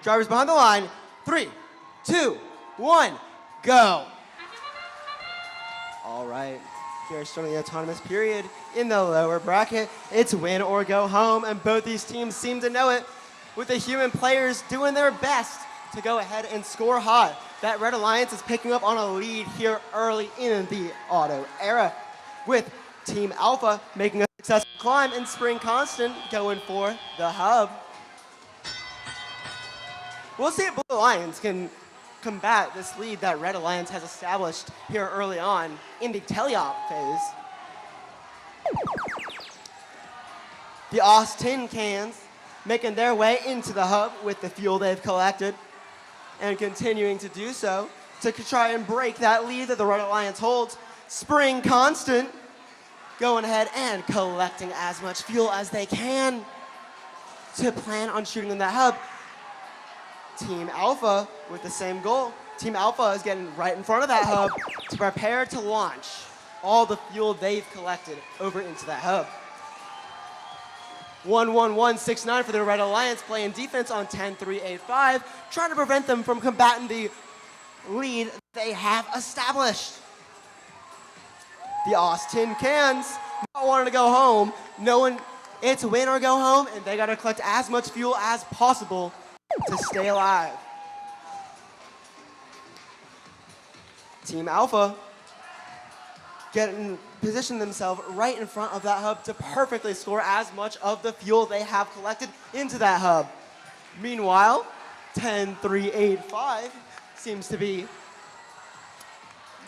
Drivers behind the line. 3, 2, 1, go. All right. Here starting the autonomous period in the lower bracket. It's win or go home, and both these teams seem to know it, with the human players doing their best to go ahead and score high. That Red Alliance is picking up on a lead here early in the auto era, with Team Alpha making a successful climb and Spring Constant going for the hub. We'll see if Blue Alliance can combat this lead that Red Alliance has established here early on in the teleop phase. The OS tin cans making their way into the hub with the fuel they've collected and continuing to do so to try and break that lead that the Red Alliance holds. Spring Constant going ahead and collecting as much fuel as they can to plan on shooting in that hub. Team Alpha with the same goal. Team Alpha is getting right in front of that hub to prepare to launch all the fuel they've collected over into that hub. 1-1-1-6-9 for the Red Alliance, playing defense on 10-3-8-5, trying to prevent them from combating the lead they have established. The Austin Cans not wanting to go home, knowing it's win or go home, and they got to collect as much fuel as possible to stay alive. Team Alpha position themselves right in front of that hub to perfectly score as much of the fuel they have collected into that hub. Meanwhile, 10-3-8-5 seems to be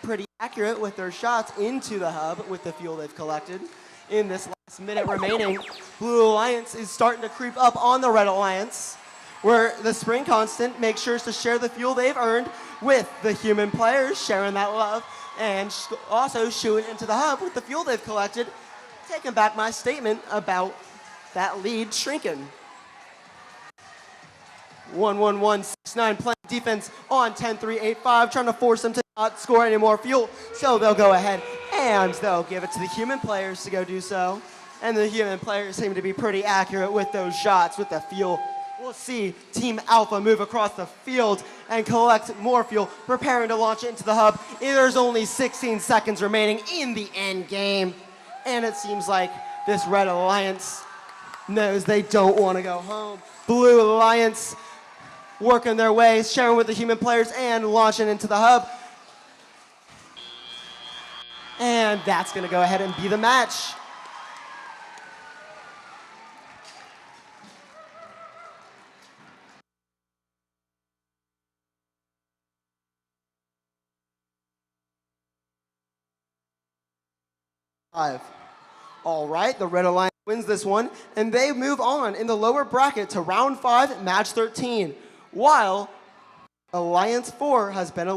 pretty accurate with their shots into the hub with the fuel they've collected. In this last minute remaining, Blue Alliance is starting to creep up on the Red Alliance, where the Spring Constant makes sure to share the fuel they've earned with the human players, sharing that love, and also shooting into the hub with the fuel they've collected, taking back my statement about that lead shrinking. 1-1-1-6-9 playing defense on 10-3-8-5, trying to force them to not score any more fuel, so they'll go ahead and they'll give it to the human players to go do so. And the human players seem to be pretty accurate with those shots, with the fuel. We'll see Team Alpha move across the field and collect more fuel, preparing to launch it into the hub. There's only 16 seconds remaining in the end game, and it seems like this Red Alliance knows they don't want to go home. Blue Alliance working their way, sharing with the human players, and launching into the hub. And that's going to go ahead and be the match. All right, the Red Alliance wins this one, and they move on in the lower bracket to round 5, match 13, while Alliance 4 has been eliminated.